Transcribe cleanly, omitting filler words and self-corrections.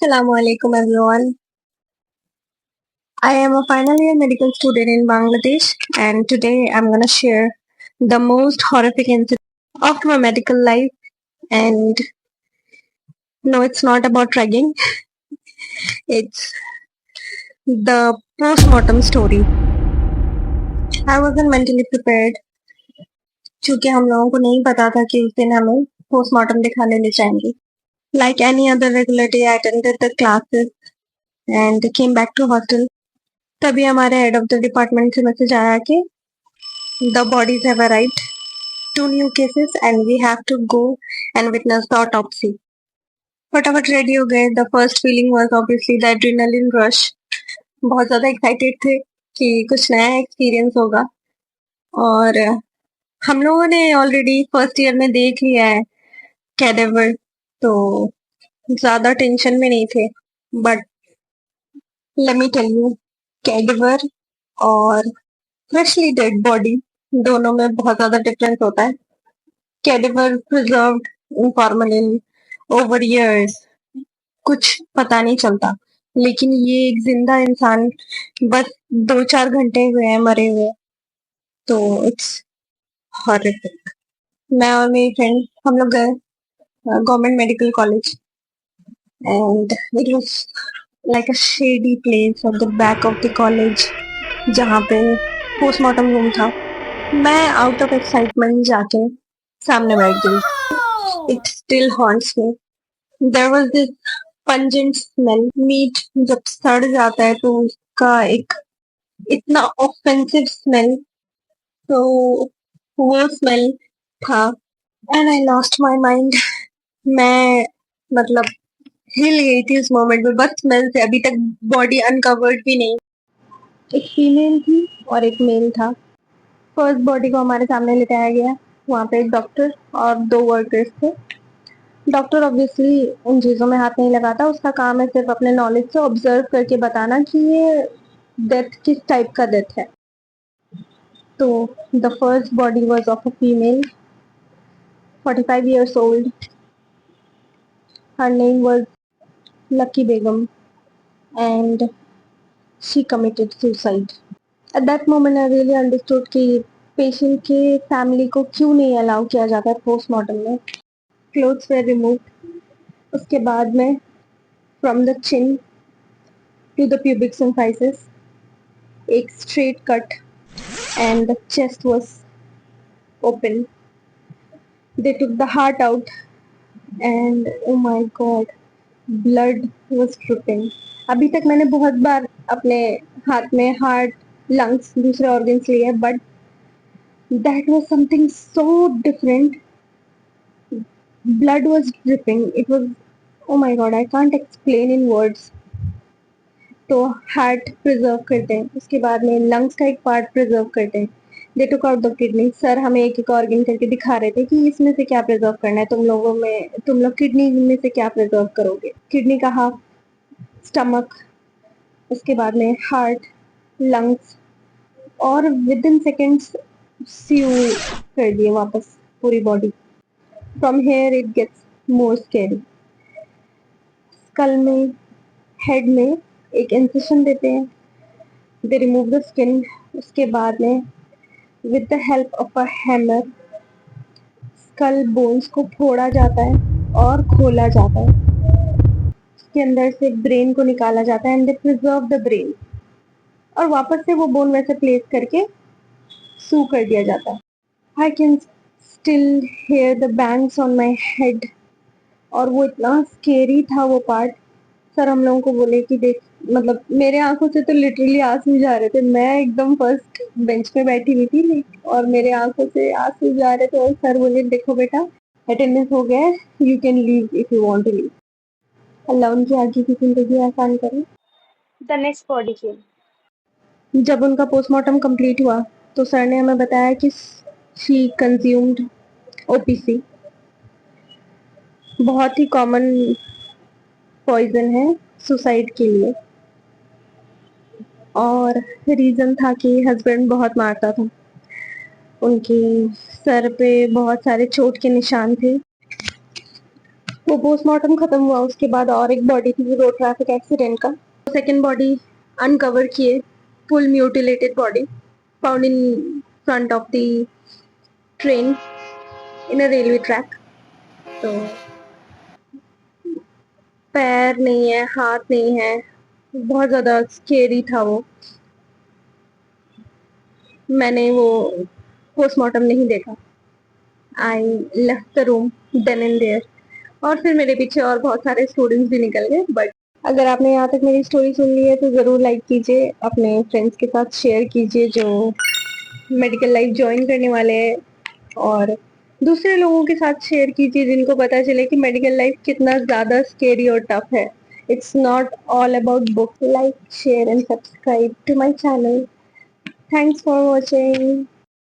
Assalamu alaikum everyone. I am a final year medical student in Bangladesh and today I'm gonna share the most horrific incident of my medical life. And no, it's not about ragging, it's the postmortem story. I wasn't mentally prepared क्योंकि हम लोगों को नहीं पता था कि उस दिन हमें पोस्टमार्टम दिखाने ले जाएंगे. Like any other regular day, I attended the classes and came back to hostel. तभी हमारे हेड ऑफ द डिपार्टमेंट से मैसेज आया कि the bodies have arrived, 2 new cases, and we have to go and witness the autopsy. फटाफट ready हो गए. The first feeling was obviously the adrenaline rush. बहुत ज़्यादा एक्साइटेड थे कि कुछ नया एक्सपीरियंस होगा. और हम लोगों ने ऑलरेडी फर्स्ट ईयर में देख लिया है कैडेवर, तो ज़्यादा टेंशन में नहीं थे. But let me tell you, cadaver और फ्रेशली डेड बॉडी दोनों में बहुत ज़्यादा डिफरेंस होता है. Cadaver preserved in formalin over years, कुछ पता नहीं चलता. लेकिन ये एक जिंदा इंसान, बस 2-4 घंटे हुए हैं मरे हुए, तो इट्स हॉरिफिक. मैं और मेरी फ्रेंड हम लोग गए government medical college and it was like a shady place of the back of the college जहाँ पे पोस्टमार्टम रूम था. मैं आउट ऑफ एक्साइटमेंट जाके सामने बैठ गई. It still haunts me. There was this pungent smell. Meat जब सड़ जाता है तो उसका एक इतना ऑफेंसिव स्मेल, तो वो स्मेल था. And I lost my mind. मैं मतलब हिल गई थी उस मोमेंट में बस स्मेल से. अभी तक बॉडी अनकवर्ड भी नहीं. एक फीमेल थी और एक मेल था. फर्स्ट बॉडी को हमारे सामने लेटाया गया. वहाँ पे एक डॉक्टर और 2 वर्कर्स थे. डॉक्टर ऑब्वियसली उन चीज़ों में हाथ नहीं लगाता. उसका काम है सिर्फ अपने नॉलेज से ऑब्जर्व करके बताना कि ये डेथ किस टाइप का डेथ है. तो the first body was of a female, 45 years old. Her name was Lucky Begum and she committed suicide. At that moment I really understood कि पेशेंट के फैमिली को क्यों नहीं अलाउ किया जाता है पोस्टमार्टम में. Clothes were removed. उसके बाद में from the chin to the pubic symphysis एक straight cut and the chest was open. They took the heart out and oh my god, blood was dripping. अभी तक मैंने बहुत बार अपने हाथ में हार्ट, लंग्स, दूसरे ऑर्गन्स लिए, but that was something so different. Blood was dripping. It was, oh my god, I can't explain in words. तो हार्ट प्रिजर्व करते हैं, उसके बाद में लंग्स का एक पार्ट प्रिजर्व करते हैं. They took out the kidney. Sir हमें एक एक ऑर्गन करके दिखा रहे थे कि इसमें से क्या प्रिजर्व करना है. तुम लोग किडनी में से क्या प्रिजर्व करोगे. किडनी का हाफ, स्टमक, उसके बाद में हार्ट, लंग्स, और विद इन सेकेंड्स सीव कर दिए वापस पूरी body. From here it gets more scary. Skull में, हेड में एक इंसेशन देते हैं. They remove the skin. उसके बाद में with the help of a hammer skull bones को फोड़ा जाता है और खोला जाता है. उसके अंदर से ब्रेन को निकाला जाता है and they preserve the brain, और वापस से वो बोन वैसे प्लेस करके सू कर दिया जाता है. I can still here the bangs on my head. और वो इतना स्केरी था वो पार्ट. सर हम लोगों को बोले कि देख, मतलब मेरे आंखों से तो लिटरली आंसू जा रहे थे. मैं एकदम फर्स्ट बेंच पे बैठी हुई थी और मेरे आंखों से आंसू जा रहे थे. और सर बोले देखो बेटा, अटेंडेंस हो गया है, you can leave if you want to leave. Allah उनकी आगे की जिंदगी आसान करे. The next body came. जब उनका पोस्टमार्टम कंप्लीट हुआ तो सर ने हमें बताया कि शी कंज्यूम्ड ओपीसी. बहुत ही कॉमन पॉइजन है सुसाइड के लिए. और रीज़न था कि हस्बैंड बहुत मारता था. उनके सर पे बहुत सारे चोट के निशान थे. वो पोस्टमार्टम खत्म हुआ, उसके बाद और एक बॉडी थी रोड ट्रैफिक एक्सीडेंट का, सेकेंड बॉडी अनकवर किए, full mutilated body found in front of the train in a railway track. तो पैर नहीं है, हाथ नहीं है, बहुत ज़्यादा स्केरी था वो। मैंने वो पोस्टमार्टम नहीं देखा। I left the room then and there. और फिर मेरे पीछे और बहुत सारे स्टूडेंट्स भी निकल गए। बट अगर आपने यहाँ तक मेरी स्टोरी सुन ली है तो ज़रूर लाइक कीजिए, अपने फ्रेंड्स के साथ शेयर कीजिए जो मेडिकल लाइफ ज्वाइन करने वाले हैं, और दूसरे लोगों के साथ शेयर कीजिए जिनको पता चले कि मेडिकल लाइफ कितना ज़्यादा स्केरी और टफ है। It's not all about book. Like, share and subscribe to my channel. Thanks for watching.